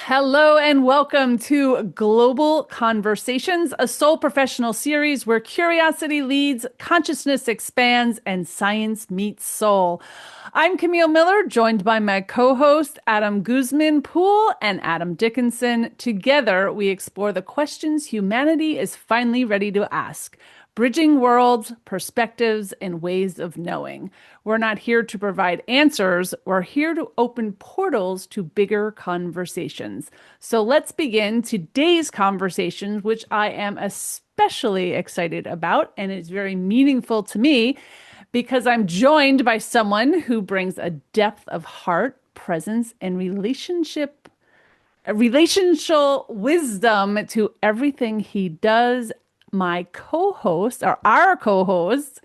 Hello and welcome to Global Conversations, a soul professional series where curiosity leads, consciousness expands, and science meets soul. I'm Camille Miller, joined by my co-host Adam Guzman-Poole and Adam Dickinson. Together, we explore the questions humanity is finally ready to ask. Bridging worlds, perspectives, and ways of knowing. We're not here to provide answers. We're here to open portals to bigger conversations. So let's begin today's conversation, which I am especially excited about, and it's very meaningful to me because I'm joined by someone who brings a depth of heart, presence, and relational wisdom to everything he does. My co-host, or our co-host,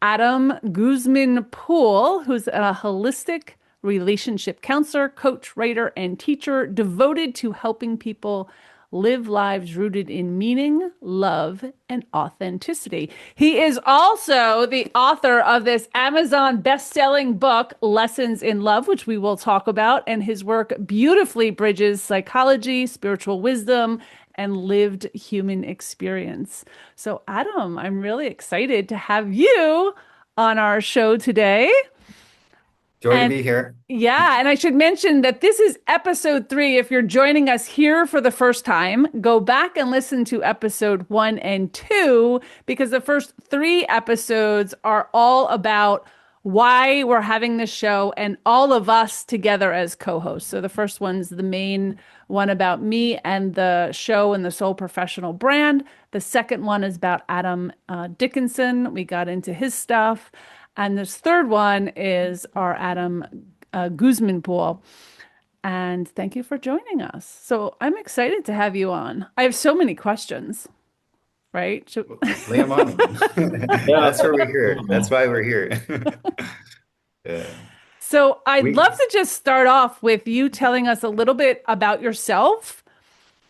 Adam Guzman-Poole, who's a holistic relationship counselor, coach, writer, and teacher devoted to helping people live lives rooted in meaning, love, and authenticity. He is also the author of this Amazon best-selling book, Lessons in Love, which we will talk about, and his work beautifully bridges psychology, spiritual wisdom, and lived human experience. So, Adam, I'm really excited to have you on our show today. Joy to And be here. yeah, and I should mention that this is episode 3. If you're joining us here for the first time, go back and listen to episode 1 and 2, because the first 3 episodes are all about why we're having this show and all of us together as co-hosts. So the first one's the main one about me and the show and the Soul Professional brand. The second one is about Adam Dickinson. We got into his stuff. And this third one is our Adam Guzman-Poole. And thank you for joining us. So I'm excited to have you on. I have so many questions, right? Lay 'em on. Yeah. That's where we're here. That's why we're here. Yeah. So I'd We love to just start off with you telling us a little bit about yourself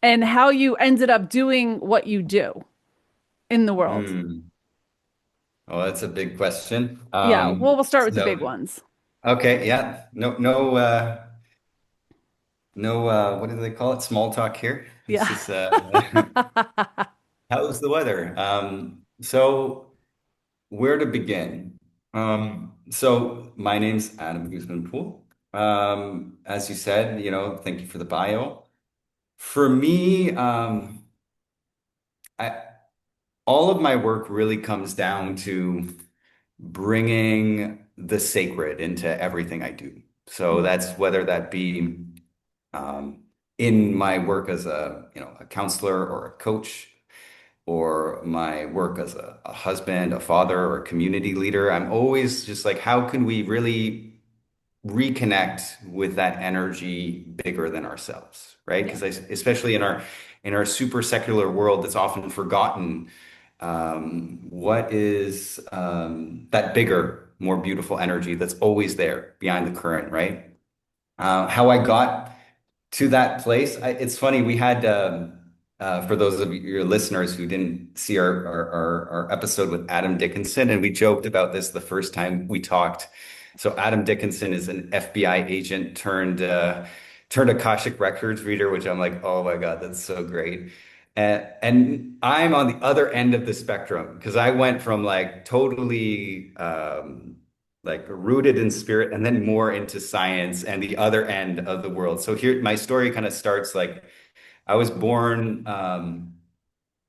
and how you ended up doing what you do in the world. Hmm. Well, that's a big question. Yeah, well, we'll start with the big So ones. okay, yeah. No what do they call it? Small talk here. This Yeah. is how's the weather? So where to begin? So my name's Adam Guzman-Poole. As you said, thank you for the bio. For me, I, all of my work really comes down to bringing the sacred into everything I do. So that's whether that be um, in my work as a counselor or a coach, or my work as a husband, a father, or a community leader. I'm always just like, how can we really reconnect with that energy bigger than ourselves, right? Yeah. Because especially in our super secular world that's often forgotten, what is that bigger, more beautiful energy that's always there behind the current, right? How I got to that place, it's funny. We had for those of your listeners who didn't see our episode with Adam Dickinson, and we joked about this the first time we talked. So Adam Dickinson is an FBI agent turned Akashic Records reader, which I'm like, oh my God, that's so great. And I'm on the other end of the spectrum because I went from like totally like rooted in spirit and then more into science and the other end of the world. So here my story kind of starts like I was born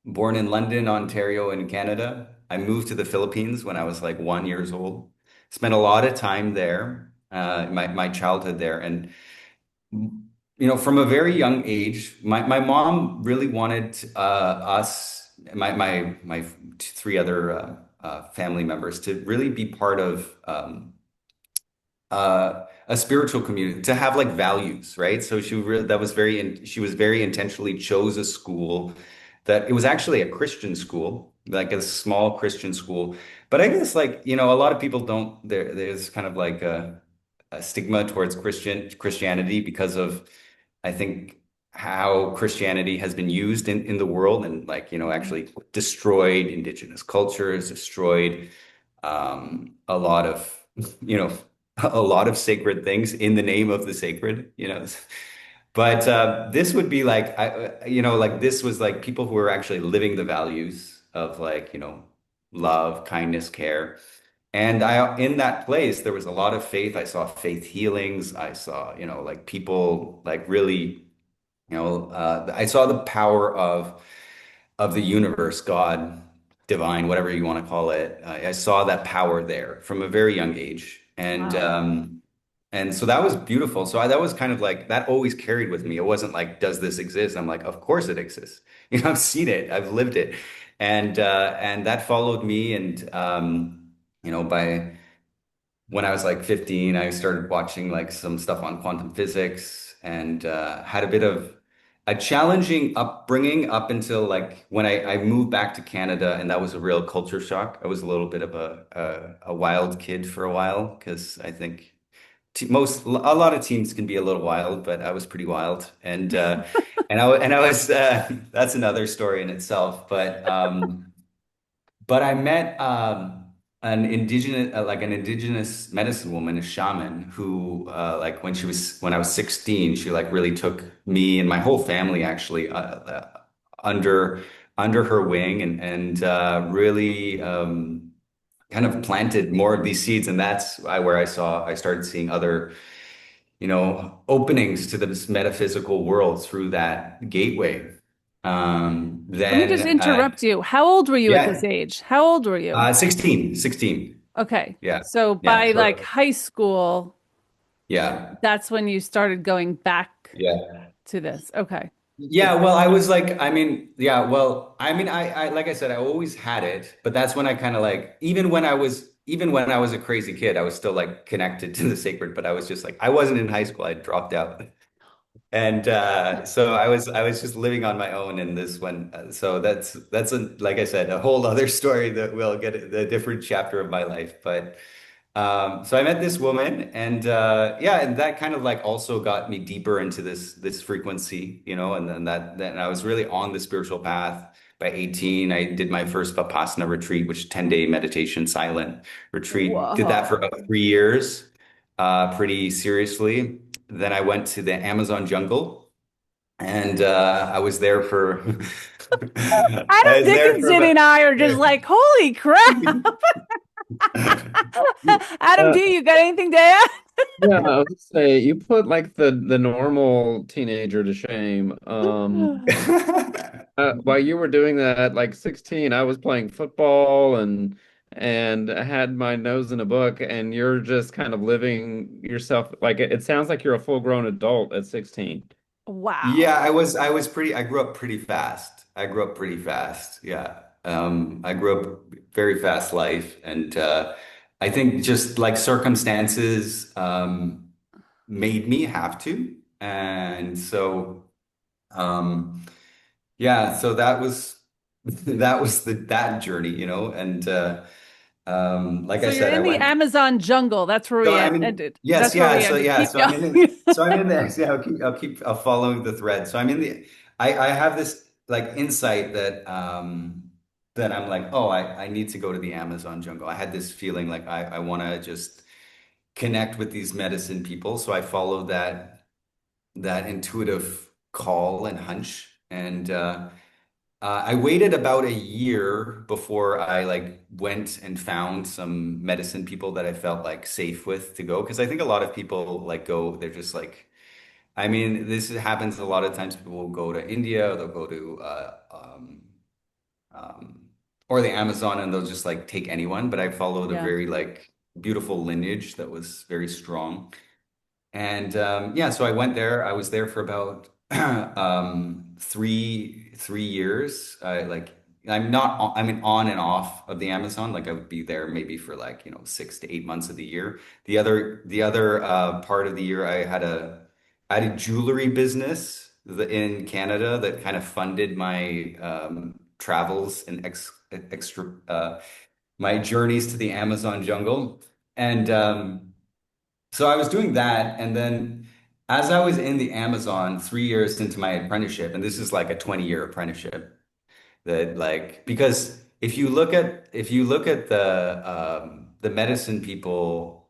in London, Ontario, in Canada. I moved to the Philippines when I was like 1 years old. Spent a lot of time there, my childhood there, and from a very young age, my mom really wanted us, my 3 other family members, to really be part of a spiritual community, to have like values, right? So she was very intentionally chose a school that it was actually a Christian school, like a small Christian school. But I guess like, a lot of people don't there's kind of like a stigma towards Christianity because of, I think, how Christianity has been used in the world and like, actually destroyed indigenous cultures, destroyed a lot you know, a lot of sacred things in the name of the sacred. But this would be like like this was like people who were actually living the values of like, love, kindness, care. And I in that place there was a lot of faith. I saw faith healings. I saw, like people like really, I saw the power of the universe, God, divine, whatever you want to call it. I saw that power there from a very young age, Wow. and so that was beautiful. So that was kind of like that always carried with me. It wasn't like, does this exist? I'm like, of course it exists. I've seen it, I've lived it, and that followed me. And by when I was like 15, I started watching like some stuff on quantum physics and had a bit of a challenging upbringing up until like when I moved back to Canada, and that was a real culture shock. I was a little bit of a wild kid for a while because I think a lot of teams can be a little wild, but I was pretty wild, and I was that's another story in itself. But I met an indigenous medicine woman, a shaman, who like when I was 16, she like really took me and my whole family actually under under her wing and really kind of planted more of these seeds, and that's where I started seeing other openings to this metaphysical world through that gateway. Let me just Then interrupt you. How old were you at this yeah. age? How old were you? 16. Okay. Yeah. So Yeah. by like high school, Yeah. that's when you started going back Yeah. to this. Okay. Yeah. Well, I was like, I mean, yeah, well, I mean, like I said, I always had it, but that's when I kind of like, even when I was a crazy kid, I was still like connected to the sacred, but I was just like, I wasn't in high school. I dropped out. And so I was just living on my own in this one. So that's like I said, a whole other story that we'll get a different chapter of my life. But so I met this woman, and yeah, and that kind of like also got me deeper into this frequency, and then I was really on the spiritual path. By 18, I did my first Vipassana retreat, which 10-day meditation silent retreat. Did that for Whoa. about 3 years, pretty seriously. Then I went to the Amazon jungle, and I was there for Adam I was there for Dickinson and I are just like, holy crap. Adam Uh, D, you got anything to add? yeah, I was gonna say you put like the normal teenager to shame. While you were doing that, like 16, I was playing football and I had my nose in a book, and you're just kind of living yourself. Like it sounds like you're a full-grown adult at 16. Wow. Yeah, I grew up pretty fast. I grew up pretty fast. Yeah. I grew up very fast life. And I think just like circumstances made me have to. And so yeah, so that was that journey, and like So I you're said, I in the went. Amazon jungle. That's where So we I mean, ended. yes, That's where yeah. we So ended. yeah, Keep so I'm in going. the, so I'm in there. Yeah, I'll following the thread. So I'm in the, I have this like insight that I'm like, oh, I need to go to the Amazon jungle. I had this feeling like I want to just connect with these medicine people. So I followed that intuitive call and hunch, and I waited about a year before I like went and found some medicine people that I felt like safe with to go. Because I think a lot of people like go, they're just like, I mean, this happens a lot of times. People will go to India, or they'll go to um, or the Amazon, and they'll just like take anyone. But I followed a Yeah. very like beautiful lineage that was very strong. And yeah, so I went there. I was there for about three years. I mean on and off of the Amazon. Like I would be there maybe for like, 6 to 8 months of the year. The other part of the year I had a jewelry business in Canada that kind of funded my travels and extra my journeys to the Amazon jungle. And so I was doing that, and then as I was in the Amazon 3 years into my apprenticeship, and this is like a 20-year apprenticeship, that like because if you look at the medicine people,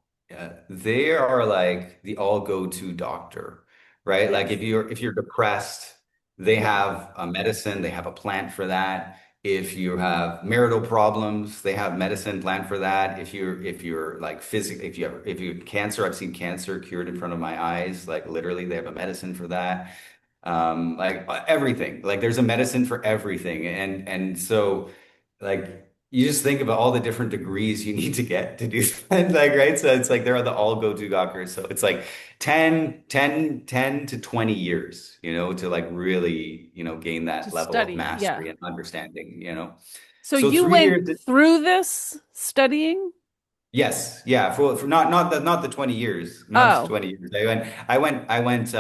they are like the all go-to doctor, right? Like Yes. if you're depressed, they Yeah. have a medicine, they have a plant for that. If you have marital problems, they have medicine plan for that. If you're like physical, if you have cancer, I've seen cancer cured in front of my eyes. Like literally, they have a medicine for that. Like everything. Like there's a medicine for everything, and so like you just think about all the different degrees you need to get to do that, like right. So it's like they're the all go-to gawkers. So it's like 10 to 20 years, to like really, gain To that level of study. Yeah. mastery and understanding. So So you three went years. through this studying? Yes, yeah, for not the 20 years, not the Oh, 20 years. I went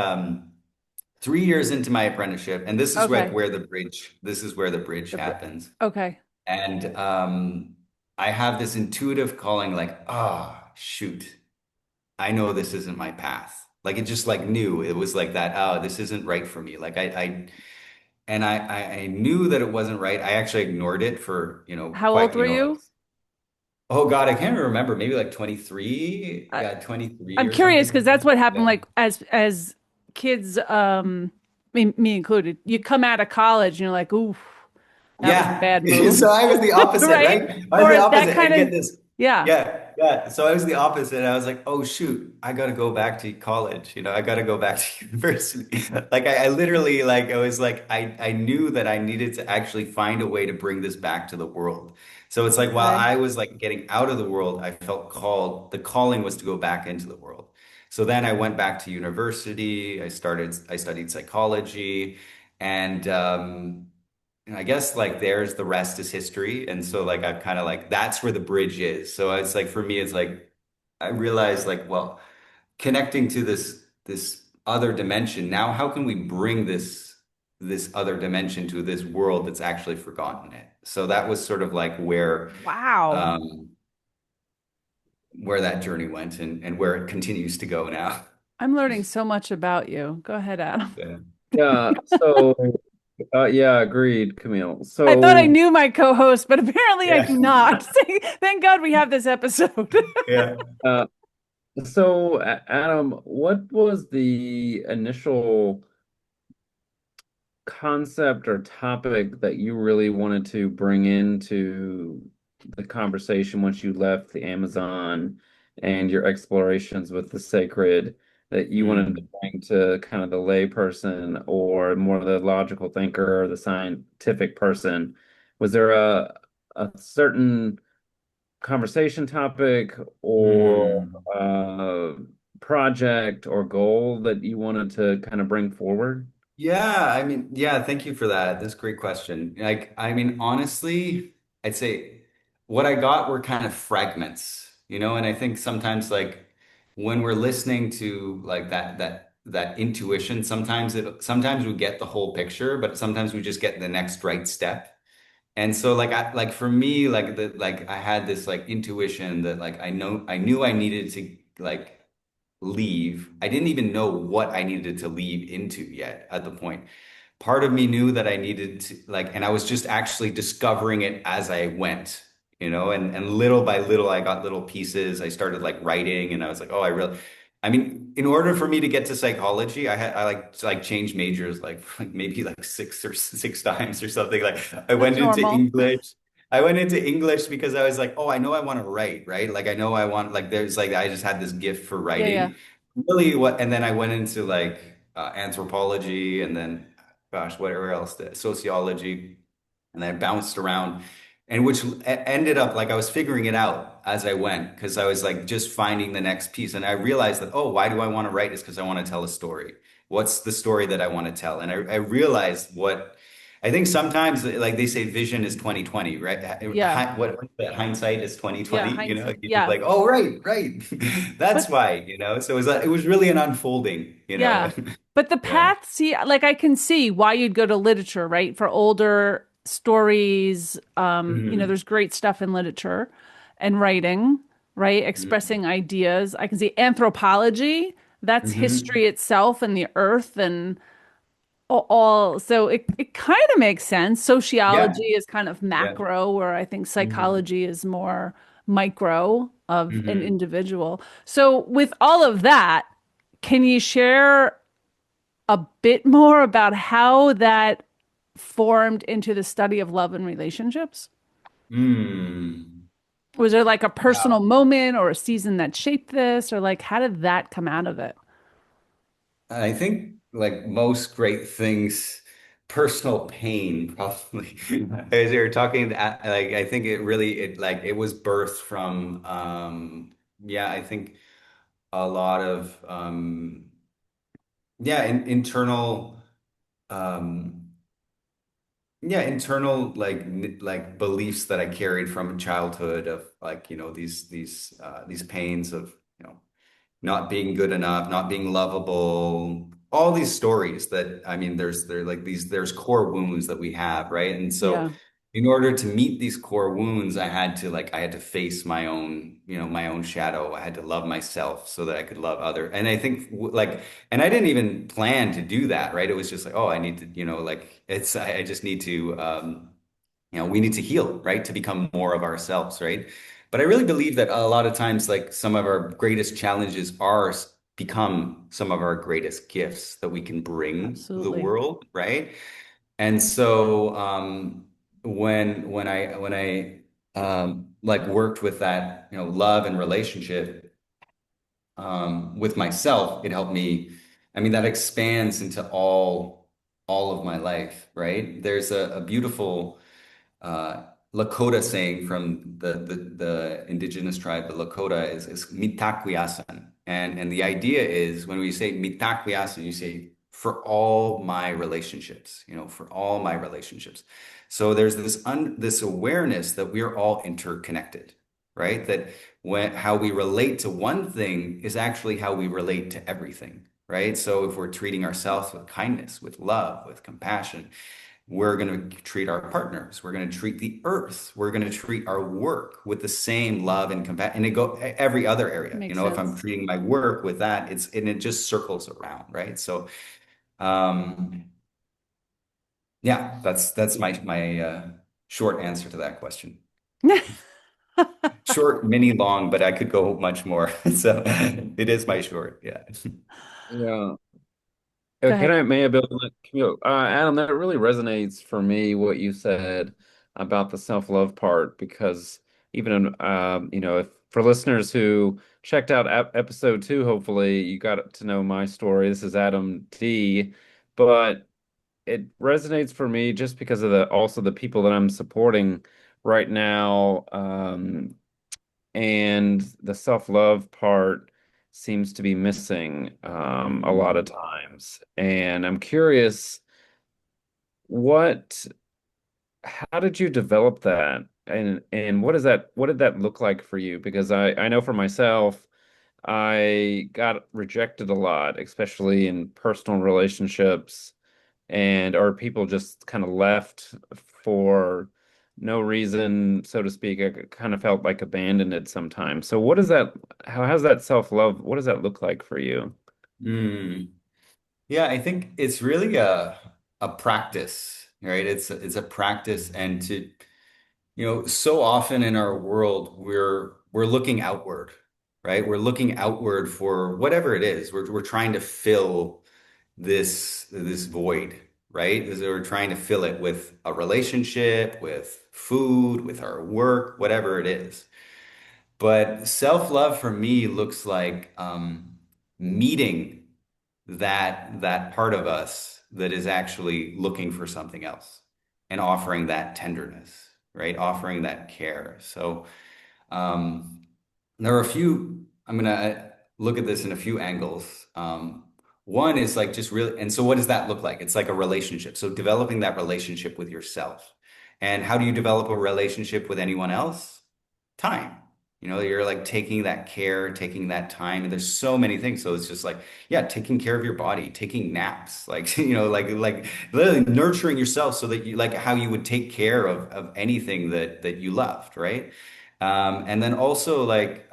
3 years into my apprenticeship, and okay. this is where the bridge The br- happens. Okay. And I have this intuitive calling, like, shoot, I know this isn't my path. Like it just like knew it was like that. Oh, this isn't right for me. Like I knew that it wasn't right. I actually ignored it for, How old quite, were like, you? oh God, I can't even remember. Maybe like 23. I, Yeah, 23 I'm or curious something because like that's that. what happened Yeah. like as kids, me included. You come out of college and you're like, ooh, that was a Yeah. bad move. So I was the opposite, Right? right? I was the Or that opposite. kind And of, get this. yeah, Yeah. Yeah. So I was the opposite. I was like, oh, shoot, I got to go back to college. I got to go back to university. Like I literally, like, I was like, I knew that I needed to actually find a way to bring this back to the world. So it's like, while okay. I was like getting out of the world, I felt called, the calling was to go back into the world. So then I went back to university. I studied psychology. And I guess like there's the rest is history. And so like I've kind of like that's where the bridge is. So it's like for me, it's like I realized like, well, connecting to this other dimension, now how can we bring this other dimension to this world that's actually forgotten it? So that was sort of like Wow. um where that journey went and where it continues to go now. I'm learning so much about you. Go ahead, Adam. Yeah. Yeah, so yeah, agreed, Camille. I thought I So knew my co-host, but apparently I Yeah. do not. Thank God we have this episode. Yeah. uh Adam, what was the initial concept or topic that you really wanted to bring into the conversation once you left the Amazon and your explorations with the sacred that you wanted to Mm. bring to kind of the lay person or more the logical thinker or the scientific person? Was there a certain conversation topic or Mm. uh, project or goal that you wanted to kind of bring forward? Yeah, I mean, yeah, thank you for that. That's a great question. Like, I mean, honestly, I'd say what I got were kind of fragments. And I think sometimes like when we're listening to like that intuition, sometimes we get the whole picture, but sometimes we just get the next right step. And so like for me, like I had this like intuition that like I knew I needed to like leave. I didn't even know what I needed to leave into yet at the point. Part of me knew that I needed to like, and I was just actually discovering it as I went, and little by little, I got little pieces. I started like writing and I was like, oh, I mean, in order for me to get to psychology, I like changed majors like maybe like six times or something. Like I That's went into normal. English. I went into English because I was like, oh, I know I want to write, right? Like I know I want like there's like I just had this gift for Yeah, yeah. writing. Really and then I went into like anthropology and then gosh, whatever else, sociology, and I bounced around, and which ended up like I was figuring it out as I went because I was like just finding the next piece, and I realized that why do I want to write? Is because I want to tell a story. What's the story that I want to tell? And I realized what I think sometimes like they say vision is 2020, right? Yeah. What's that? Hindsight is Yeah. 2020, Hindsight. you just Yeah. like, oh right. That's But why. So it was really an unfolding. yeah. But the Yeah. path, see, like I can see why you'd go to literature, right? For older stories, Hmm. there's great stuff in literature and writing, right? Expressing ideas. I can see anthropology, that's Hmm. history itself and the earth and all. So it kind of makes sense. Yeah. Sociology is kind of Yeah. macro, where I think Hmm. psychology is more micro of an Hmm. individual. So with all of that, can you share? a bit more about how that formed into the study of love and relationships? Hmm. Was there like a personal Wow. moment or a season that shaped this, or like how did that come out of it? I think like most great things, personal pain probably. As you're talking, like I think it was birthed from yeah, I think a lot of yeah, internal um yeah, internal like beliefs that I carried from childhood of like, these pains of, not being good enough, not being lovable, all these stories that I mean, there's core wounds that we have, right? And so Yeah, in order to meet these core wounds, I had to face my own, my own shadow. I had to love myself so that I could love other. And I think and I didn't even plan to do that, right? It was just like, oh, I need to, like I just need to we need to heal, right? To become more of ourselves, right? But I really believe that a lot of times, like some of our greatest challenges become some of our greatest gifts that we can bring the absolutely. world, right? And so when I like worked with that, love and relationship with myself, it helped me. I mean, that expands into all of my life, right? There's a beautiful uh, Lakota saying from the indigenous tribe, the Lakota is mitakwiasan. And the idea is when we say mitakwiasan, you say for all my relationships, for all my relationships. So there's this awareness that we're all interconnected, right? That how we relate to one thing is actually how we relate to everything, right? So if we're treating ourselves with kindness, with love, with compassion, we're going to treat our partners. We're going to treat the earth. We're going to treat our work with the same love and compassion. And it go every other area. Makes If I'm sense. treating my work with that, it just circles around, right? So, um, yeah, that's my short answer to that question. Short, mini, long, but I could go much more. So it is my short. Yeah. Yeah. Go Can ahead. I may I build on that? Adam, that really resonates for me what you said about the self-love part because even if for listeners who checked out episode 2, hopefully you got to know my story. This is Adam D, but it resonates for me just because of the people that I'm supporting right now. And the self-love part seems to be missing a lot of Mm. times. And I'm curious, what how did you develop that? And what did that look like for you? Because I know for myself, I got rejected a lot, especially in personal relationships, and or people just kind of left for no reason, so to speak. I kind of felt like abandoned sometimes. So what is that? How has that self-love? What does that look like for you? Mm. Yeah, I think it's really a practice, right? It's a practice, and so often in our world we're looking outward, right? We're looking outward for whatever it is. We're trying to fill this void, right? We're trying to fill it with a relationship, with food, with our work, whatever it is. But self-love for me looks like meeting that part of us that is actually looking for something else and offering that tenderness, right? Offering that care. So um, there are a few, I'm gonna look at this in a few angles. One is like just really, and so what does that look like? It's like a relationship. So developing that relationship with yourself. And how do you develop a relationship with anyone else? Time. You're like taking that care, taking that time, and there's so many things. So it's just like, yeah, taking care of your body, taking naps, like, like literally nurturing yourself so that you like how you would take care of anything that you loved, right? And then also like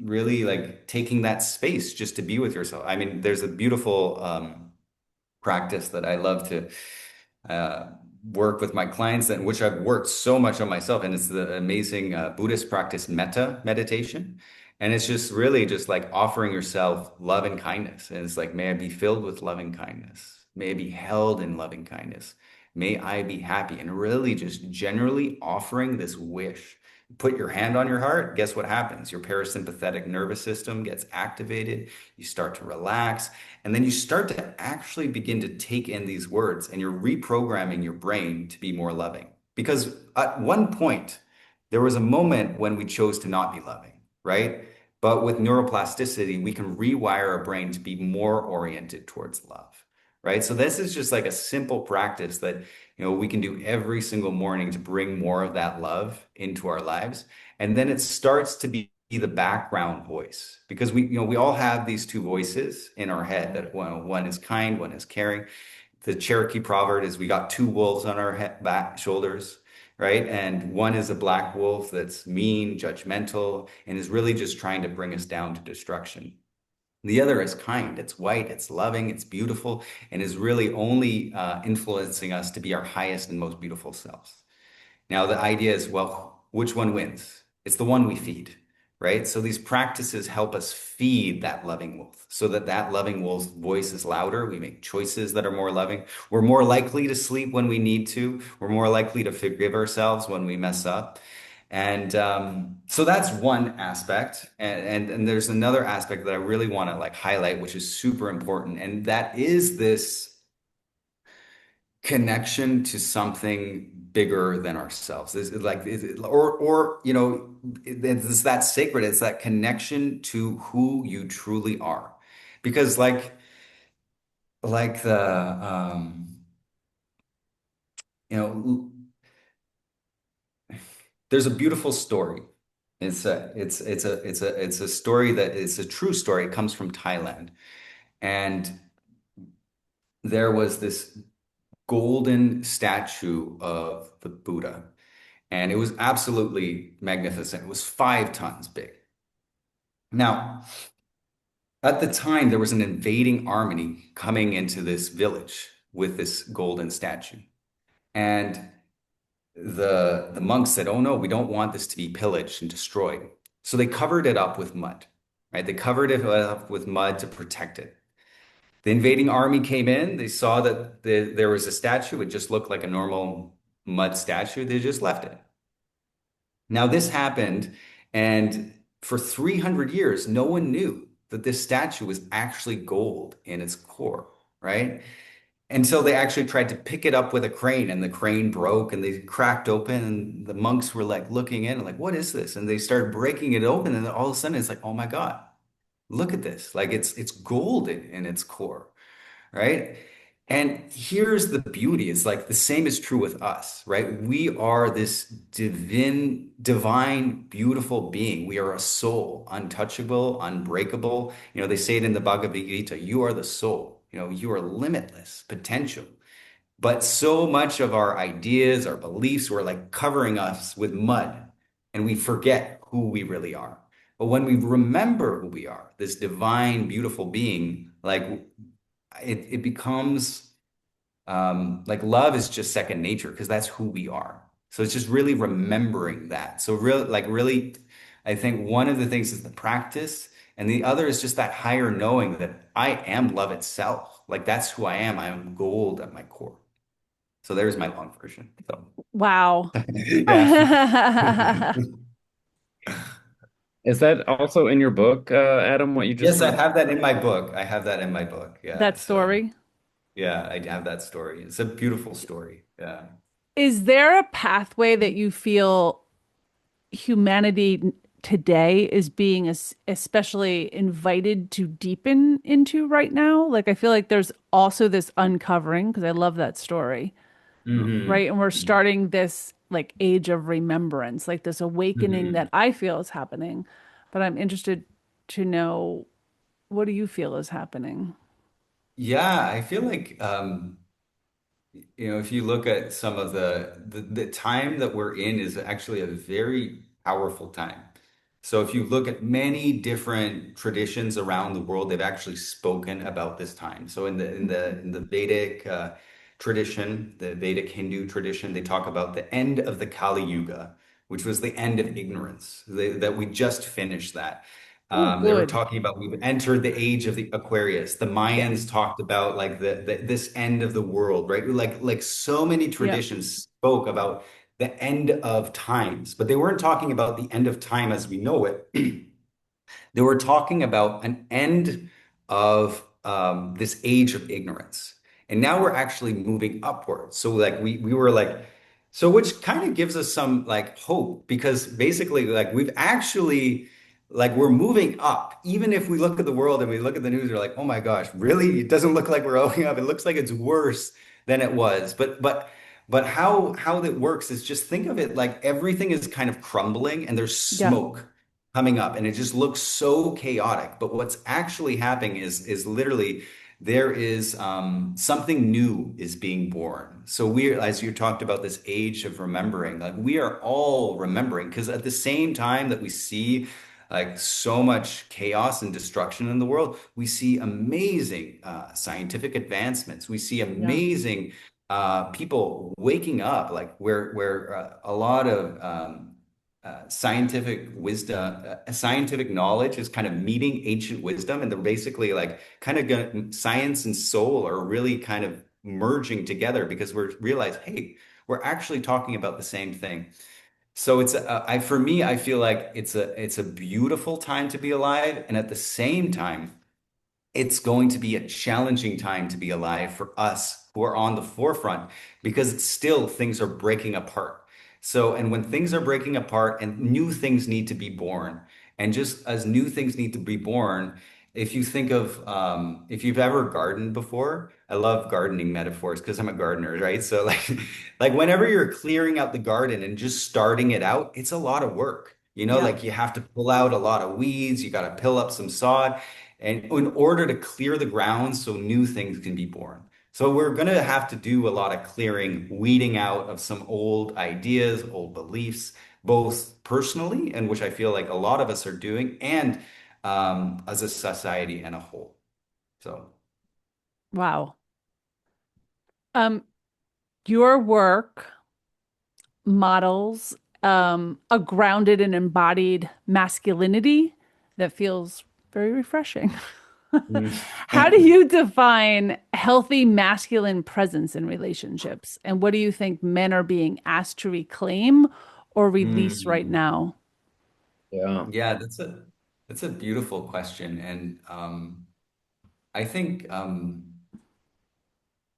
really like taking that space just to be with yourself. I mean, there's a beautiful practice that I love to uh, work with my clients, and which I've worked so much on myself, and it's the amazing Buddhist practice metta meditation. And it's just really just like offering yourself love and kindness. And it's like, may I be filled with loving kindness. May I be held in loving kindness. May I be happy. And really just generally offering this wish. Put your hand on your heart. Guess what happens? Your parasympathetic nervous system gets activated. You start to relax. And then you start to actually begin to take in these words and you're reprogramming your brain to be more loving. Because at one point, there was a moment when we chose to not be loving, right? But with neuroplasticity, we can rewire our brain to be more oriented towards love, right? So this is just like a simple practice that, we can do every single morning to bring more of that love into our lives. And then it starts to be the background voice because we all have these two voices in our head that one is kind, one is caring. The Cherokee proverb is we got two wolves on our back shoulders, right? And one is a black wolf that's mean, judgmental, and is really just trying to bring us down to destruction. The other is kind, it's white, it's loving, it's beautiful, and is really only influencing us to be our highest and most beautiful selves. Now, the idea is, well, which one wins? It's the one we feed, right? So these practices help us feed that loving wolf so that that loving wolf's voice is louder. We make choices that are more loving. We're more likely to sleep when we need to. We're more likely to forgive ourselves when we mess up. And so that's one aspect. And there's another aspect that I really want to like highlight, which is super important. And that is this connection to something bigger than ourselves. It's that sacred. It's that connection to who you truly are. Because like you know, there's a beautiful story. It's a story that it's a true story. It comes from Thailand. And there was this golden statue of the Buddha. And it was absolutely magnificent. It was 5 tons big. Now, at the time, there was an invading army coming into this village with this golden statue. And the monks said, "Oh no, we don't want this to be pillaged and destroyed." So they covered it up with mud, right? They covered it up with mud to protect it. The invading army came in. They saw that there was a statue. It just looked like a normal mud statue. They just left it. Now, this happened, and for 300 years, no one knew that this statue was actually gold in its core, right? Until they actually tried to pick it up with a crane, and the crane broke, and they cracked open, and the monks were like looking in, like, what is this? And they started breaking it open, and then all of a sudden, it's like, oh my God, look at this! Like it's gold in its core, right? And here's the beauty. It's like the same is true with us, right? We are this divine, beautiful being. We are a soul, untouchable, unbreakable. They say it in the Bhagavad Gita, you are the soul. You are limitless potential. But so much of our ideas, our beliefs were like covering us with mud, and we forget who we really are. But when we remember who we are, this divine, beautiful being, like it becomes like love is just second nature because that's who we are. So it's just really remembering that. So really, I think one of the things is the practice, and the other is just that higher knowing that I am love itself. Like that's who I am. I am gold at my core. So there's my long version. So Wow. yeah. Is that also in your book, Adam, what you just Yes, I read? have that in my book. I have that in my book. Yeah. That So story. yeah, I have that story. It's a beautiful story. Yeah. Is there a pathway that you feel humanity today is being especially invited to deepen into right now? Like, I feel like there's also this uncovering, because I love that story, Hmm. right? And we're starting this like age of remembrance, like this awakening that Hmm. I feel is happening. But I'm interested to know, what do you feel is happening? Yeah, I feel like if you look at some of the time that we're in is actually a very powerful time. So if you look at many different traditions around the world, they've actually spoken about this time. So in the Vedic tradition, the Vedic Hindu tradition, they talk about the end of the Kali Yuga, which was the end of ignorance. That we just finished that. Oh, They were good. talking about we've entered the age of the Aquarius. The Yeah. Mayans talked about like the this end of the world, right? Like so many Yeah. traditions spoke about the end of times, but they weren't talking about the end of time as we know it. They were talking about an end of this age of ignorance. And now we're actually moving upwards. So like we were like, so which kind of gives us some like hope because basically like we've actually like we're moving up. Even if we look at the world and we look at the news, we're like, oh my gosh, really? It doesn't look like we're going up. It looks like it's worse than it was. But how that works is just think of it like everything is kind of crumbling and there's Yeah. smoke coming up and it just looks so chaotic. But what's actually happening is literally there is something new is being born. So we, as you talked about this age of remembering, like we are all remembering because at the same time that we see like so much chaos and destruction in the world, we see amazing scientific advancements. We see Yeah. amazing people waking up, like where a lot of scientific wisdom, scientific knowledge is kind of meeting ancient wisdom, and they're basically like kind of science and soul are really kind of merging together because we're realize, hey, we're actually talking about the same thing. So it's I for me, I feel like it's a beautiful time to be alive, and at the same time it's going to be a challenging time to be alive for us who are on the forefront because it's still things are breaking apart. So, and when things are breaking apart and new things need to be born, and just as new things need to be born, if you think of if you've ever gardened before, I love gardening metaphors because I'm a gardener, right? So like like whenever you're clearing out the garden and just starting it out, it's a lot of work. You know, Yeah. like you have to pull out a lot of weeds, you got to pill up some sod and in order to clear the ground so new things can be born. So we're going to have to do a lot of clearing, weeding out of some old ideas, old beliefs, both personally, and which I feel like a lot of us are doing, and as a society and a whole. So, Wow. Um, your work models a grounded and embodied masculinity that feels very refreshing. How do you define healthy masculine presence in relationships? And what do you think men are being asked to reclaim or release right mm, now? Yeah. yeah, that's a beautiful question, and I think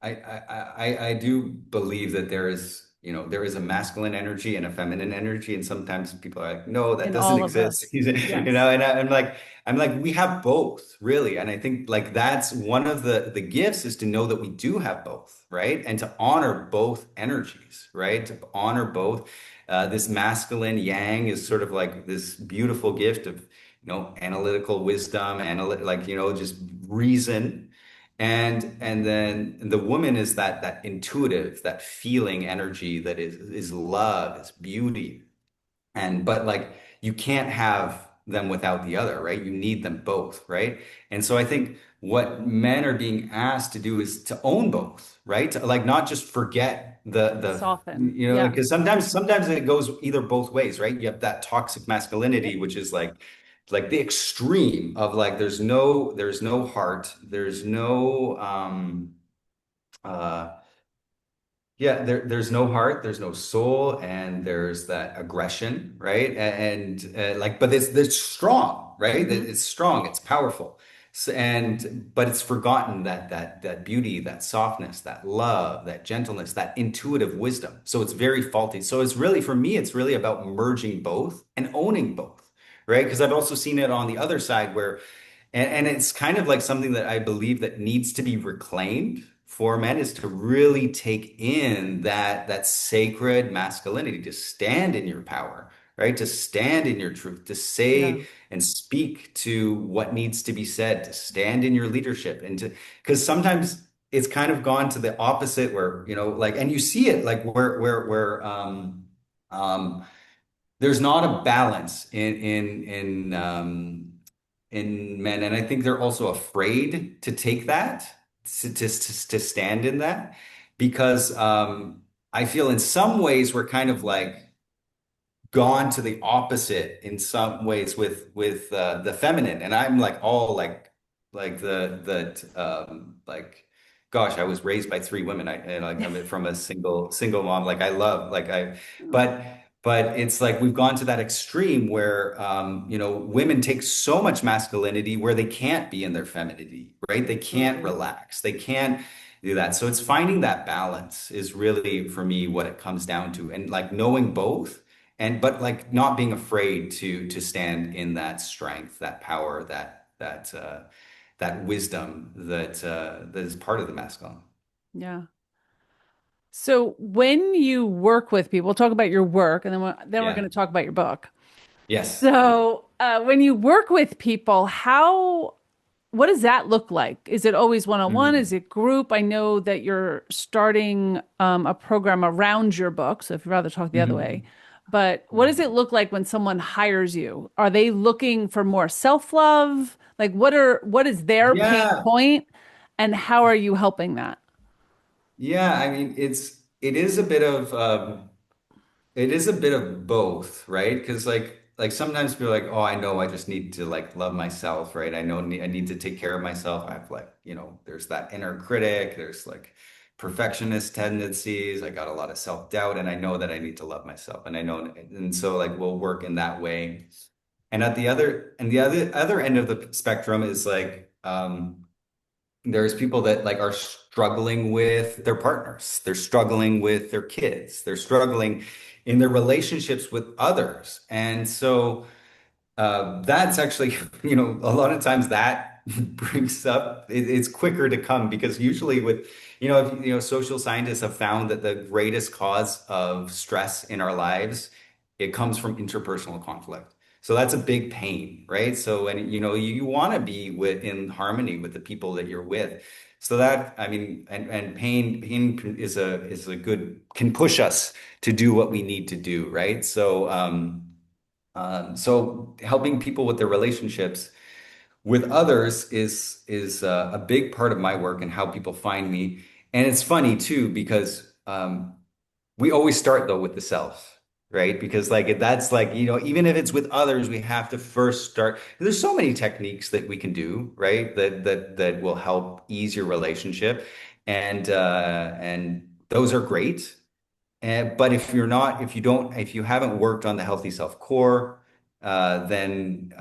I do believe that there is, you know, there is a masculine energy and a feminine energy, and sometimes people are like, no, that In doesn't all of exist, us. you Yes. know, and I'm like, we have both, really, and I think like that's one of the gifts is to know that we do have both, right, and to honor both energies, right, to honor both. This masculine yang is sort of like this beautiful gift of, you know, analytical wisdom, like you know, just reason and then the woman is that intuitive, that feeling energy that is love, is beauty. And but like you can't have them without the other, right? You need them both, right? And so I think what men are being asked to do is to own both, right? To, like not just forget the Soften. you know, Yeah. because sometimes it goes either both ways, right? You have that toxic masculinity, which is like the extreme of like there's no heart, there's no uh yeah, there's no heart, there's no soul, and there's that aggression, right? And like, but it's strong, right? Hmm. It's strong, it's powerful. So, and but it's forgotten that beauty, that softness, that love, that gentleness, that intuitive wisdom. So it's very faulty. So it's really for me, it's really about merging both and owning both, right? Because I've also seen it on the other side where and it's kind of like something that I believe that needs to be reclaimed for men is to really take in that sacred masculinity, to stand in your power, right? To stand in your truth, to Yeah. say and speak to what needs to be said, to stand in your leadership and to because sometimes it's kind of gone to the opposite where, you know, like and you see it like where um there's not a balance in men, and I think they're also afraid to take that to stand in that because I feel in some ways we're kind of like gone to the opposite in some ways with the feminine, and I'm like all like like gosh, I was raised by three women. I'm from a single mom. Like I love like I but but it's like we've gone to that extreme where women take so much masculinity where they can't be in their femininity, right? They can't Absolutely. relax. They can't do that. So it's finding that balance is really for me what it comes down to, and like knowing both, and but like not being afraid to stand in that strength, that power, that wisdom that is part of the masculine. Yeah. So when you work with people, we'll talk about your work and then we're going Yeah. to talk about your book. Yes. So when you work with people, what does that look like? Is it always one-on-one? Is Mm. it group? I know that you're starting a program around your book, so if you'd rather talk the other way. Mhm. But what does it look like when someone hires you? Are they looking for more self-love? Like what is their pain Yeah. point and how are you helping that? Yeah. I mean, it is a bit of it is a bit of both, right? Because like sometimes people are like, oh, I know I just need to like love myself, right? I know I need to take care of myself. I have like, there's that inner critic, there's like perfectionist tendencies. I got a lot of self-doubt, and I know that I need to love myself. And I know, and so like we'll work in that way. And at the other end of the spectrum is like there's people that like are struggling with their partners. They're struggling with their kids. They're struggling in their relationships with others. And so that's actually, a lot of times that brings up, it's quicker to come because usually with, social scientists have found that the greatest cause of stress in our lives, it comes from interpersonal conflict. So that's a big pain, right? So, and you want to be in harmony with the people that you're with. So that, I mean, and pain is a good, can push us to do what we need to do, right? So helping people with their relationships with others is a big part of my work and how people find me. And it's funny too because we always start though with the self, right? Because like that's like even if it's with others, we have to first start. There's so many techniques that we can do, right? That will help ease your relationship, and those are great. But if you haven't worked on the healthy self core, then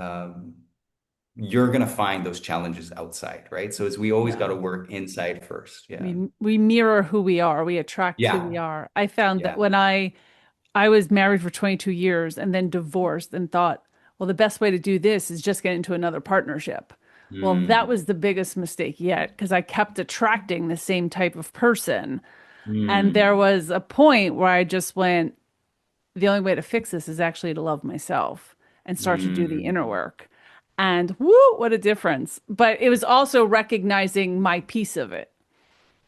you're going to find those challenges outside, right? So we always got Yeah. to work inside first. Yeah. We mirror who we are. We attract who we Yeah. are. I found that Yeah. when I was married for 22 years and then divorced and thought, well, the best way to do this is just get into another partnership. Well, that Mm. was the biggest mistake yet because I kept attracting the same type of person. And there Mm. was a point where I just went, the only way to fix this is actually to love myself and start to do the inner Mm. work. And whoo, what a difference. But it was also recognizing my piece of it,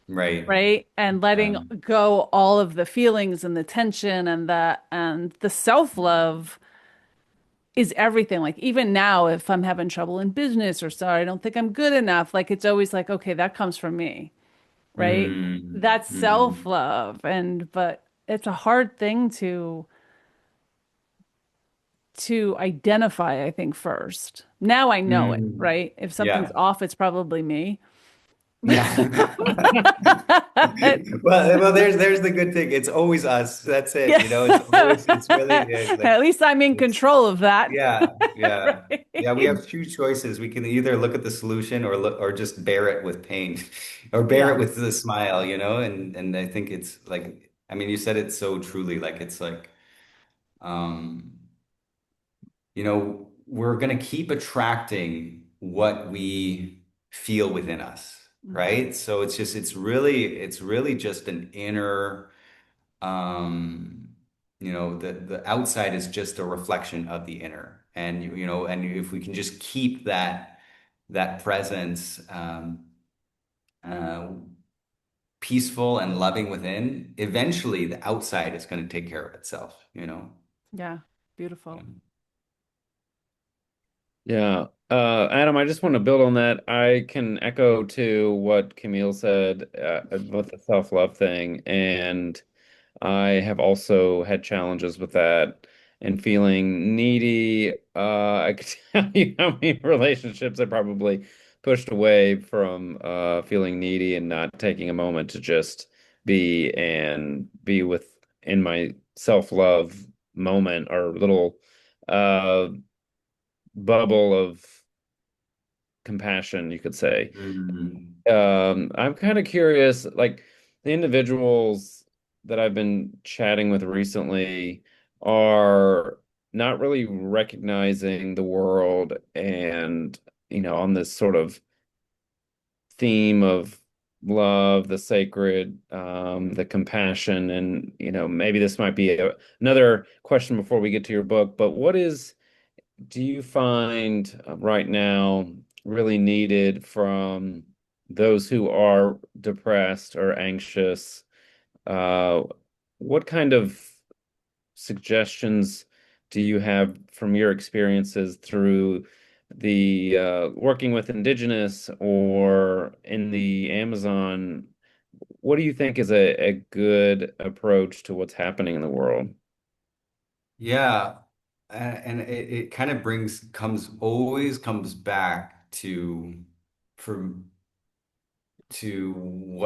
Right. right? And letting Um, go all of the feelings and the tension and the self-love is everything. Like even now, if I'm having trouble in business or sorry, I don't think I'm good enough, like it's always like, okay, that comes from me, right? mm. That's Mm. self-love. But it's a hard thing to identify, I think, first. Now I know it, Mm. right? If something's Yeah. off, it's probably me. Yeah. Well, there's the good thing. It's always us. That's it. Yeah. It's really like At least I'm in it's control of that. yeah. We Right? have two choices. We can either look at the solution or just bear it with pain or bear it with Yes. the smile. And I think it's like, I mean, you said it so truly, like it's like um we're going to keep attracting what we feel within us, Mhm. right? So it's really just an inner, um, the outside is just a reflection of the inner. And if we can just keep that presence, uh, peaceful and loving within, eventually the outside is going to take care of itself. Yeah. Beautiful. Yeah. Adam, I just want to build on that. I can echo to what Camille said about the self-love thing. And I have also had challenges with that. and feeling needy. I could tell you how many relationships I probably pushed away from feeling needy and not taking a moment to just be and be with in my self-love moment or little uh bubble of compassion, you could say. Mm. I'm kind of curious, like the individuals that I've been chatting with recently are not really recognizing the world and, on this sort of theme of love, the sacred, the compassion, and, maybe this might be another question before we get to your book, but do you find right now really needed from those who are depressed or anxious? Uh, what kind of suggestions do you have from your experiences through the working with indigenous or in the Amazon? What do you think is a good approach to what's happening in the world? Yeah. And it kind of always comes back for to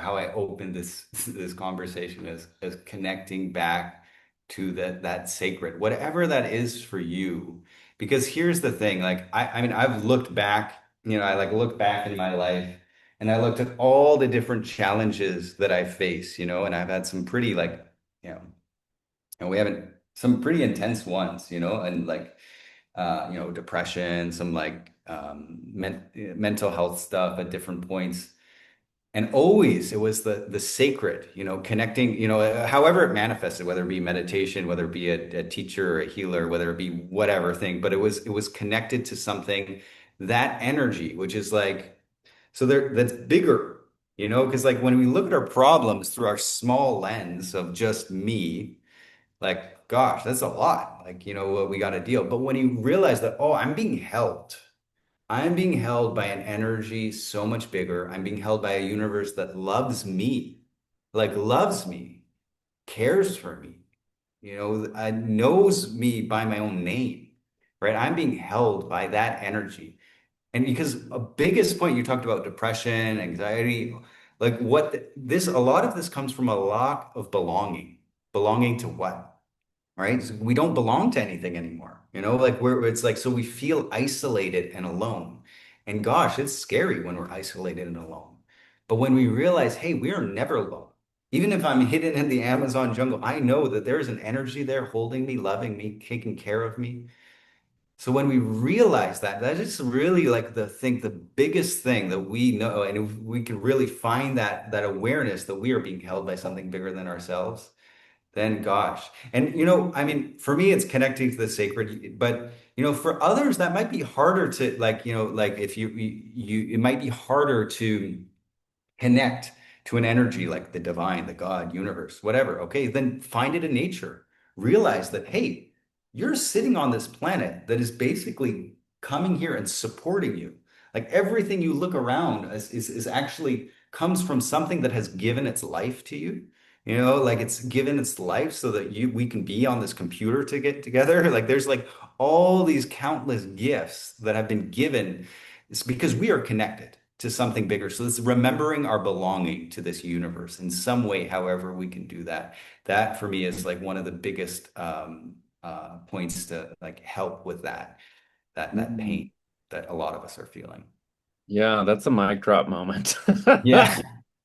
how I opened this conversation as connecting back to that sacred, whatever that is for you. Because here's the thing, like I mean, I've looked back, I like look back in my life and I looked at all the different challenges that I face, and I've had some pretty like, you know, and we haven't some pretty intense ones, and like depression, some like mental health stuff at different points. And always it was the sacred, connecting, however it manifested, whether it be meditation, whether it be a teacher or a healer, whether it be whatever thing, but it was connected to something, that energy, which is like, so that's bigger, because like when we look at our problems through our small lens of just me, like, gosh, that's a lot. Like, what we got to deal. But when you realize that, oh, I'm being held by an energy so much bigger. I'm being held by a universe that loves me, cares for me, knows me by my own name, right? I'm being held by that energy. And because a biggest point you talked about depression, anxiety, like a lot of this comes from a lack of belonging. Belonging to what? Right? So we don't belong to anything anymore. Like it's like, so we feel isolated and alone. And gosh, it's scary when we're isolated and alone. But when we realize, hey, we are never alone. Even if I'm hidden in the Amazon jungle, I know that there's an energy there holding me, loving me, taking care of me. So when we realize that, that is really like the biggest thing that we know, and if we can really find that awareness that we are being held by something bigger than ourselves, then gosh. And I mean, for me, it's connecting to the sacred, but for others, that might be harder to like, like if it might be harder to connect to an energy like the divine, the God, universe, whatever. Okay, then find it in nature. Realize that, hey, you're sitting on this planet that is basically coming here and supporting you. Like everything you look around is actually comes from something that has given its life to you. Like it's given its life so that we can be on this computer to get together. Like there's like all these countless gifts that have been given. It's because we are connected to something bigger. So it's remembering our belonging to this universe in some way, however we can do that. That for me is like one of the biggest points to like help with that Mm. pain that a lot of us are feeling. Yeah, that's a mic drop moment. Yeah.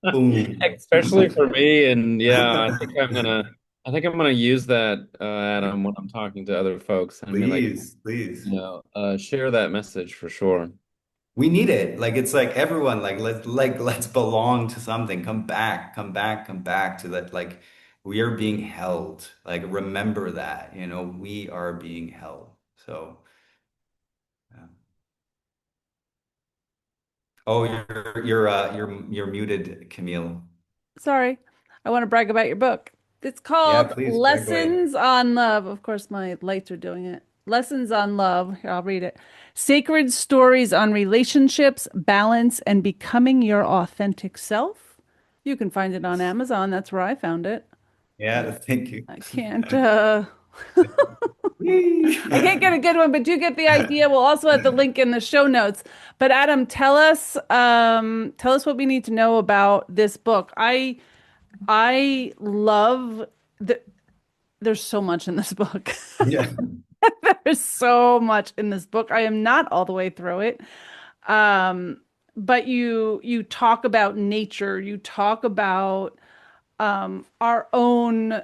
Boom. Especially for me. And yeah, I think I'm gonna use that, Adam, when I'm talking to other folks. I mean, like, Please, please. share that message for sure. We need it. Like it's like everyone, let's belong to something. Come back, come back, come back to that. Like we are being held. Like remember that, we are being held. So yeah. Oh, you're muted, Camille. Sorry. I want to brag about your book. It's Yeah, called please brag away. Lessons on Love. Of course, my lights are doing it. Lessons on Love. Here, I'll read it. Sacred stories on relationships, balance, and becoming your authentic self. You can find it on Amazon. That's where I found it. Yeah, thank you. I can't. Whee! I can't get a good one, but you get the idea. We'll also have the link in the show notes. But Adam, tell us what we need to know about this book. I love the, there's so much in this book. Yeah. There's so much in this book. I am not all the way through it. Um, but you talk about nature, you talk about our own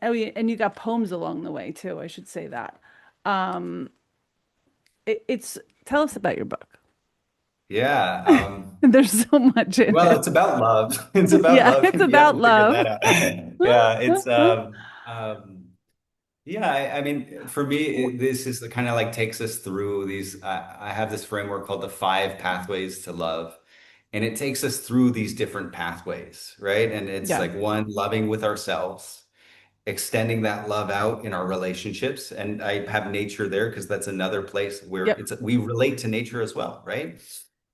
oh, yeah, and you got poems along the way too, I should say that. Um, it's tell us about your book. Yeah. There's so much in Well, it. it's about love. It's about Yeah, love it's if you about haven't figured love. that out. Yeah, it's yeah, I mean, for me, this is the kind of like takes us through these. I have this framework called the five pathways to love, and it takes us through these different pathways, right? And it's Yeah. like one, loving with ourselves, extending that love out in our relationships. And I have nature there because that's another place where Yep. it's we relate to nature as well, right?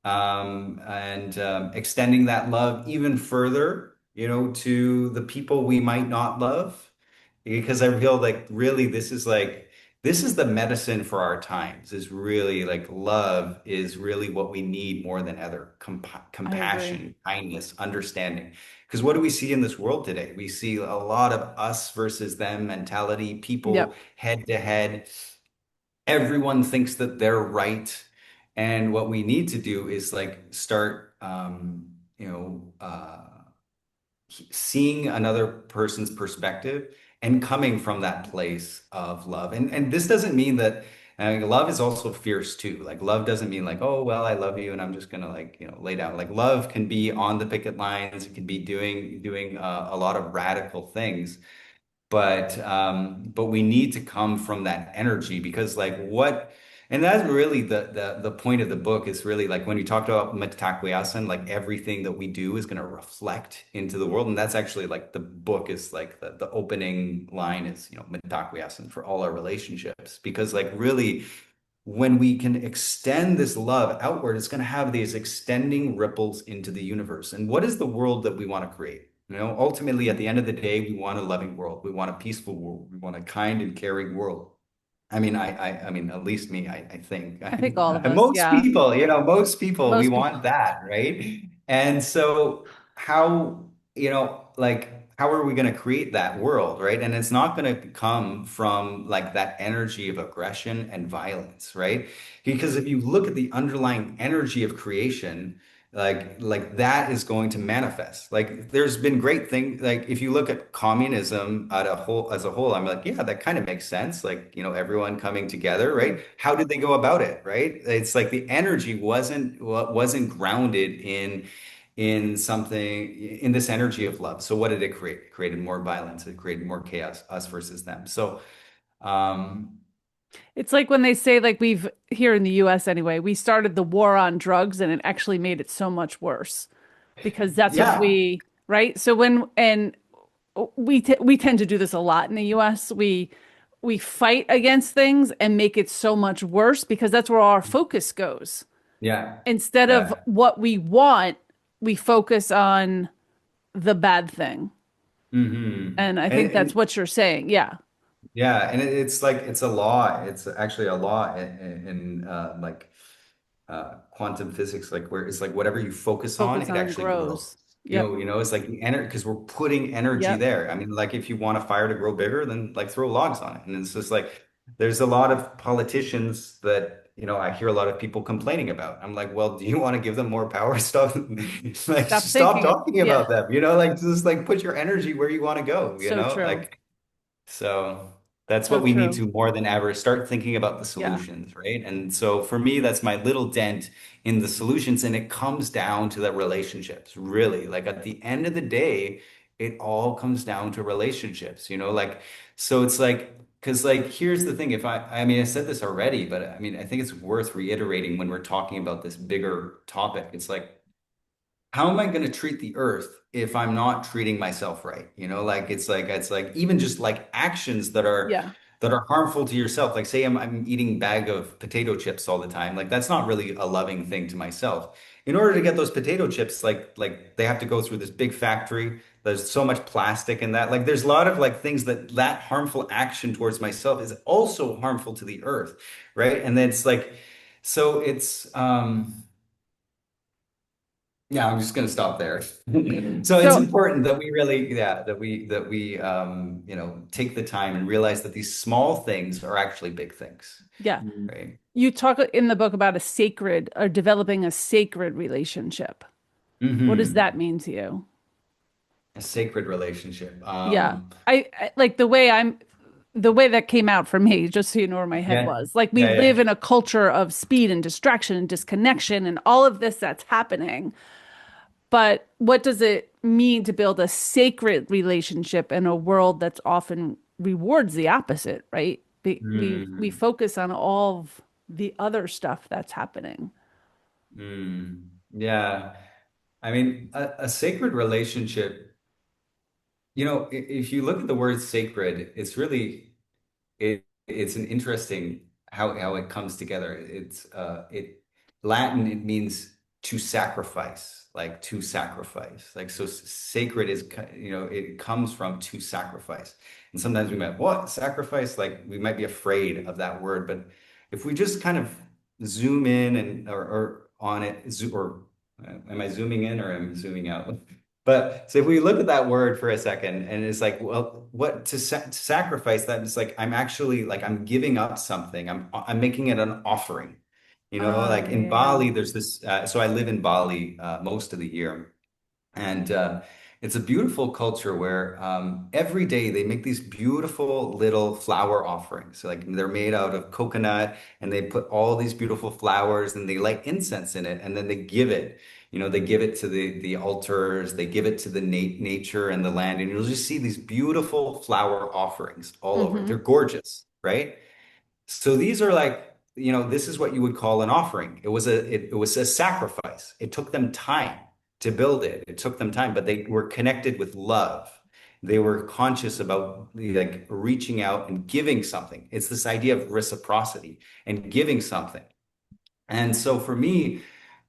And extending that love even further, to the people we might not love, because I feel like really this is the medicine for our times. Is really like love is really what we need more than ever. I agree. Compassion, kindness, understanding. Because what do we see in this world today? We see a lot of us versus them mentality, people Yep. head to head. Everyone thinks that they're right. And what we need to do is like start, seeing another person's perspective and coming from that place of love. And this doesn't mean that love is also fierce too. Like love doesn't mean like, oh, well, I love you and I'm just gonna like, lay down. Like love can be on the picket lines. It can be doing a lot of radical things, but we need to come from that energy because like what and that's really the point of the book is really like when you talked about metaphysical, like everything that we do is going to reflect into the world, and that's actually like the book is like the opening line is metaphysical for all our relationships, because like really when we can extend this love outward, it's going to have these extending ripples into the universe. And what is the world that we want to create? Ultimately, at the end of the day, we want a loving world. We want a peaceful world. We want a kind and caring world. I mean, at least me, I think. I think all of us, Most yeah. people, most people, we Most people. want that, right? And so how are we going to create that world, right? And it's not going to come from like that energy of aggression and violence, right? Because if you look at the underlying energy of creation, like that is going to manifest. Like there's been great things. Like if you look at communism as a whole, I'm like, yeah, that kind of makes sense. Like, everyone coming together, right? How did they go about it, right? It's like the energy wasn't grounded in something, in this energy of love. So what did it create? It created more violence. It created more chaos, us versus them. So um It's like when they say, like, we've here in the US anyway, we started the war on drugs and it actually made it so much worse because that's what yeah. right? So and we tend to do this a lot in the US. We fight against things and make it so much worse because that's where our focus goes. Yeah. Instead of Yeah. what we want, we focus on the bad thing. And I think that's And what you're saying. Yeah. yeah, and it's like it's a law. It's actually a law in like quantum physics, like where it's like whatever you focus on, Focus it on actually grows. grows. Yep. It's like the energy because we're putting energy Yep. there. I mean, like if you want a fire to grow bigger, then like throw logs on it. And it's just like there's a lot of politicians that I hear a lot of people complaining about. I'm like, well, do you want to give them more power? Stop, like Stop stop thinking. talking Yeah. about them. Like just like put your energy where you want to go. So true. Like. So that's So what we need true. to more than ever start thinking about the Yeah. solutions, right? And so for me, that's my little dent in the solutions. And it comes down to the relationships, really. Like at the end of the day, it all comes down to relationships, like, so it's like, because like, here's the thing. I mean, I said this already, but I mean, I think it's worth reiterating when we're talking about this bigger topic. It's like, how am I going to treat the earth if I'm not treating myself right? Like it's like even just like actions that are Yeah. that are harmful to yourself. Like say I'm eating bag of potato chips all the time. Like that's not really a loving thing to myself. In order to get those potato chips, like they have to go through this big factory. There's so much plastic in that. Like there's a lot of like things that harmful action towards myself is also harmful to the earth, right? And then it's like, so it's yeah, I'm just gonna stop there. So it's So, important that we really, yeah, that we take the time and realize that these small things are actually big things, yeah, right? you talk in the book about a sacred or developing a sacred relationship. What does that mean to you? A sacred relationship. Yeah. I like the way that came out for me, just so you know where my head Yeah, was. Like we yeah, live yeah. in a culture of speed and distraction and disconnection and all of this that's happening. But what does it mean to build a sacred relationship in a world that's often rewards the opposite, right? We Mm, focus on all of the other stuff that's happening. yeah. I mean, a sacred relationship, if you look at the word sacred, it's really it's an interesting how it comes together. It Latin, it means to sacrifice, like to sacrifice. Like so sacred is it comes from to sacrifice. And sometimes we might what sacrifice? Like we might be afraid of that word, but if we just kind of zoom in and or on it, or am I zooming in or am I zooming out? But so if we look at that word for a second, and it's like, well, what to sacrifice? That is like I'm actually like I'm giving up something. I'm making it an offering. Like in Yeah. Bali, there's this. So I live in Bali most of the year, and it's a beautiful culture where every day they make these beautiful little flower offerings. So like they're made out of coconut and they put all these beautiful flowers and they light incense in it and then they give it. They give it to the altars, they give it to the nature and the land, and you'll just see these beautiful flower offerings all over. Mm-hmm. They're gorgeous, right? So these are like, this is what you would call an offering. It was a sacrifice. It took them time to build it. It took them time, but they were connected with love. They were conscious about like reaching out and giving something. It's this idea of reciprocity and giving something. And so for me,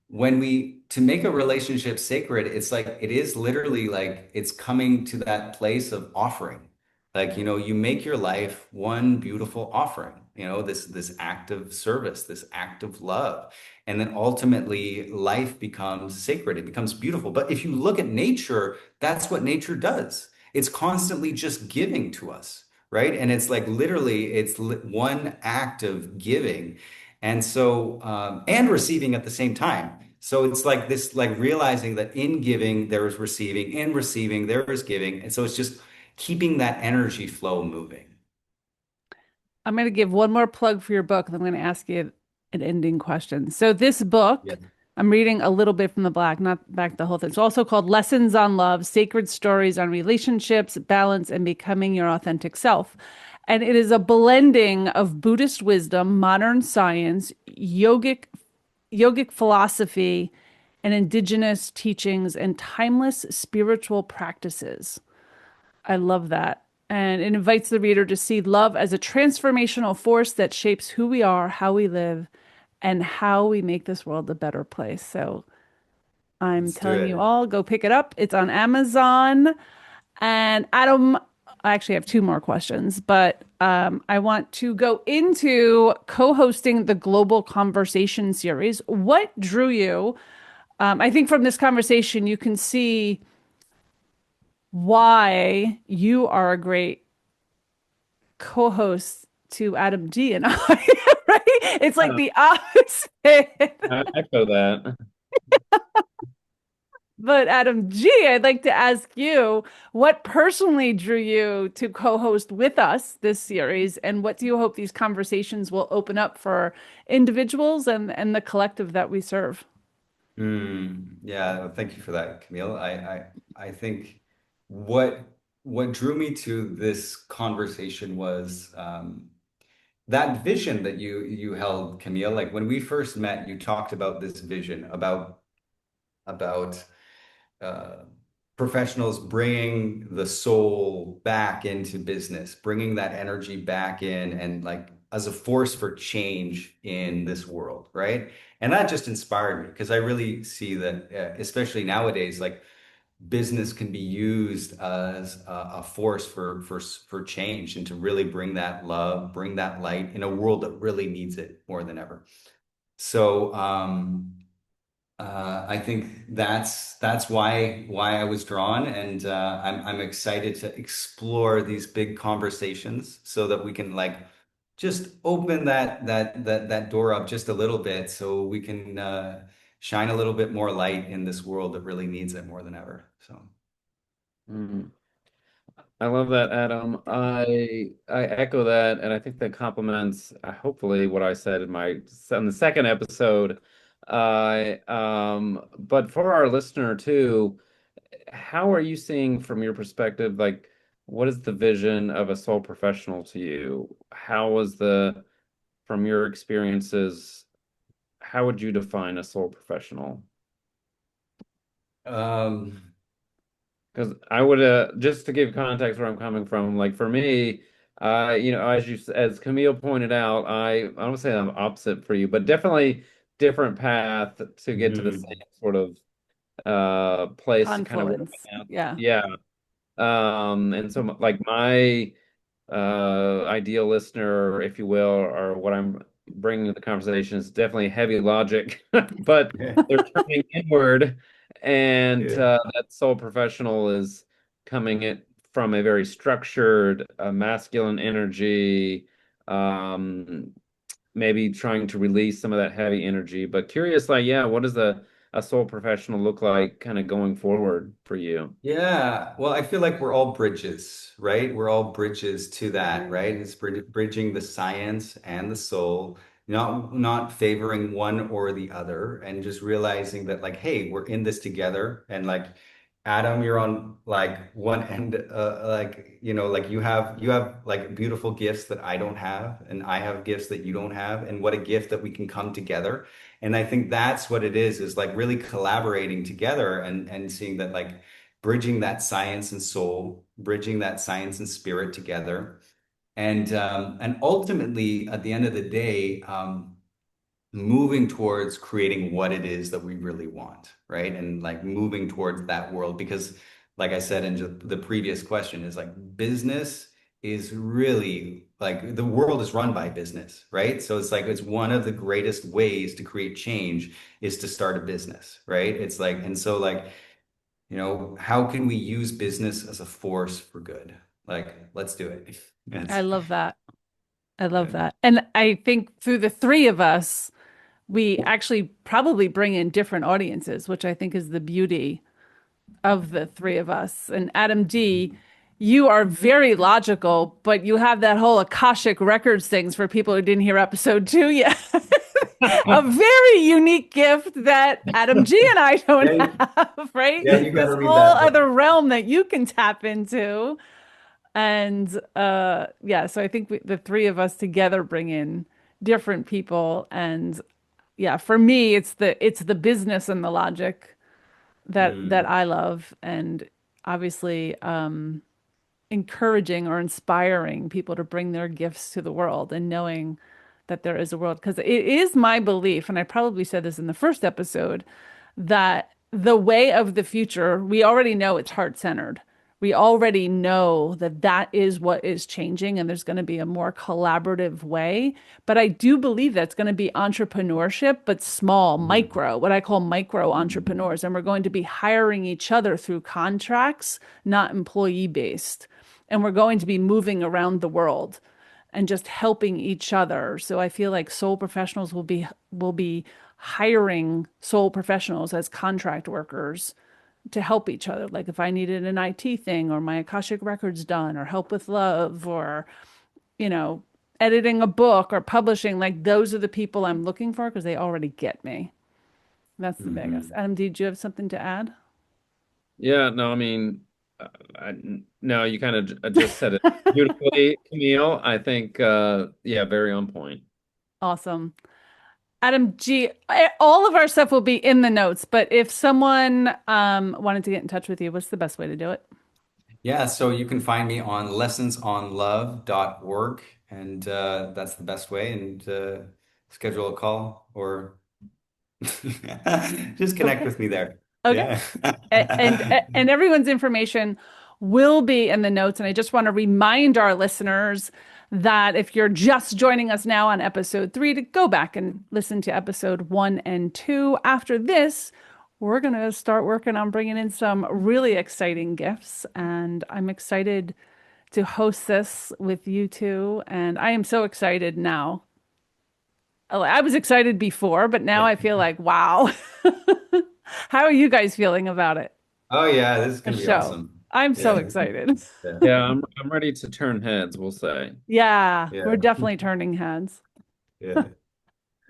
when we to make a relationship sacred, it's like it is literally like it's coming to that place of offering. Like, you make your life one beautiful offering, this act of service, this act of love. And then ultimately life becomes sacred. It becomes beautiful. But if you look at nature, that's what nature does. It's constantly just giving to us, right? And it's like literally it's one act of giving and so, and receiving at the same time. So it's like this, like realizing that in giving, there is receiving, in receiving, there is giving. And so it's just keeping that energy flow moving. I'm going to give one more plug for your book, and I'm going to ask you an ending question. So, this book, Yeah. I'm reading a little bit from the black, not back the whole thing. It's also called Lessons on Love, Sacred Stories on Relationships, Balance, and Becoming Your Authentic Self. And it is a blending of Buddhist wisdom, modern science, yogic philosophy, and indigenous teachings and timeless spiritual practices. I love that. And it invites the reader to see love as a transformational force that shapes who we are, how we live, and how we make this world a better place. So I'm Let's do telling you it. all, go pick it up. It's on Amazon. And Adam, I actually have two more questions, but I want to go into co-hosting the Global Conversation series. What drew you? I think from this conversation, you can see why you are a great co-host to Adam G and I, right? It's like Uh, the opposite. I echo that. But Adam G, I'd like to ask you what personally drew you to co-host with us this series, and what do you hope these conversations will open up for individuals and the collective that we serve? Yeah, well, thank you for that, Camille. I think what what drew me to this conversation was that vision that you held, Camille. Like when we first met, you talked about this vision about uh, professionals bringing the soul back into business, bringing that energy back in and like as a force for change in this world, right? And that just inspired me because I really see that, especially nowadays, like business can be used as a force for change and to really bring that love, bring that light in a world that really needs it more than ever. So, I think that's why I was drawn, and I'm excited to explore these big conversations so that we can like just open that door up just a little bit, so we can shine a little bit more light in this world that really needs it more than ever. So, Mm. I love that, Adam. I echo that, and I think that complements hopefully what I said in the second episode. But for our listener too, how are you seeing from your perspective, like what is the vision of a soul professional to you? How was from your experiences, how would you define a soul professional? um, Because I would just to give context where I'm coming from, like for me, as Camille pointed out, I don't say I'm opposite for you, but definitely different path to get to the same mhm. sort of place to kind of Confluence. Yeah. yeah. And so like my ideal listener, if you will, or what I'm bringing to the conversation is definitely heavy logic, but they're turning inward, and Yeah. that soul professional is coming it from a very structured, masculine energy, um, maybe trying to release some of that heavy energy. But curious, like, yeah, what does a soul professional look like kind of going forward for you? Yeah, well, I feel like we're all bridges, right? We're all bridges to that, right? It's bridging the science and the soul, not favoring one or the other, and just realizing that, like, hey, we're in this together, and like, Adam, you're on like one end, like like you have like beautiful gifts that I don't have, and I have gifts that you don't have, and what a gift that we can come together. And I think that's what it is like really collaborating together and seeing that like bridging that science and soul, bridging that science and spirit together. And ultimately, at the end of the day, moving towards creating what it is that we really want, right? And like moving towards that world, because like I said in the previous question, is like business is really like the world is run by business, right? So it's like it's one of the greatest ways to create change is to start a business, right? It's like, and so like how can we use business as a force for good? Like, let's do it. I That's love that. I love yeah. that. And I think through the three of us, we actually probably bring in different audiences, which I think is the beauty of the three of us. And Adam D, you are very logical, but you have that whole Akashic Records things for people who didn't hear episode 2 yet. A very unique gift that Adam G and I don't Yeah, have, right? yeah, you got This to read whole that book. other realm that you can tap into. And yeah, so I think the three of us together bring in different people. And yeah, for me, it's the business and the logic that Mm, I love. And obviously, encouraging or inspiring people to bring their gifts to the world and knowing that there is a world. Because it is my belief, and I probably said this in the first episode, that the way of the future, we already know it's heart-centered. We already know that that is what is changing, and there's going to be a more collaborative way. But I do believe that's going to be entrepreneurship, but small, mm, micro, what I call micro entrepreneurs. And we're going to be hiring each other through contracts, not employee based. And we're going to be moving around the world and just helping each other. So I feel like soul professionals will be hiring soul professionals as contract workers to help each other. Like if I needed an IT thing or my Akashic records done or help with love or, you know, editing a book or publishing, like those are the people I'm looking for because they already get me. That's the biggest. mhm. Adam, did you have something to add? Yeah, no, I mean, no, you kind of just said it beautifully, Camille. I think, yeah, very on point. Awesome. Adam G, all of our stuff will be in the notes, but if someone wanted to get in touch with you, what's the best way to do it? Yeah, so you can find me on lessonsonlove.org, and that's the best way. And schedule a call or just connect Okay. with me there. Okay. Yeah. And everyone's information will be in the notes. And I just want to remind our listeners that if you're just joining us now on episode 3, to go back and listen to episode 1 and 2. After this, we're going to start working on bringing in some really exciting gifts. And I'm excited to host this with you two. And I am so excited now. Oh, I was excited before, but now I feel like, wow. How are you guys feeling about it? Oh yeah, this is The gonna be show. awesome. I'm so Yeah. excited. Yeah. Yeah, I'm ready to turn heads, we'll say. Yeah, we're Yeah. definitely turning heads. Yeah.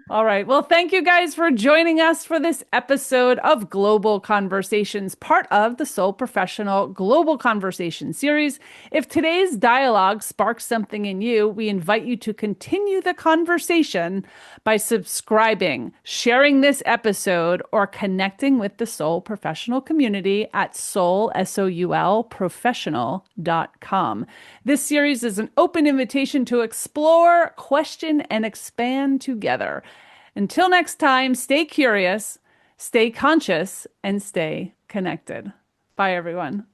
All right. Well, thank you guys for joining us for this episode of Global Conversations, part of the Soul Professional Global Conversation series. If today's dialogue sparks something in you, we invite you to continue the conversation by subscribing, sharing this episode, or connecting with the Soul Professional community at soul professional.com. This series is an open invitation to explore, question, and expand together. Until next time, stay curious, stay conscious, and stay connected. Bye, everyone.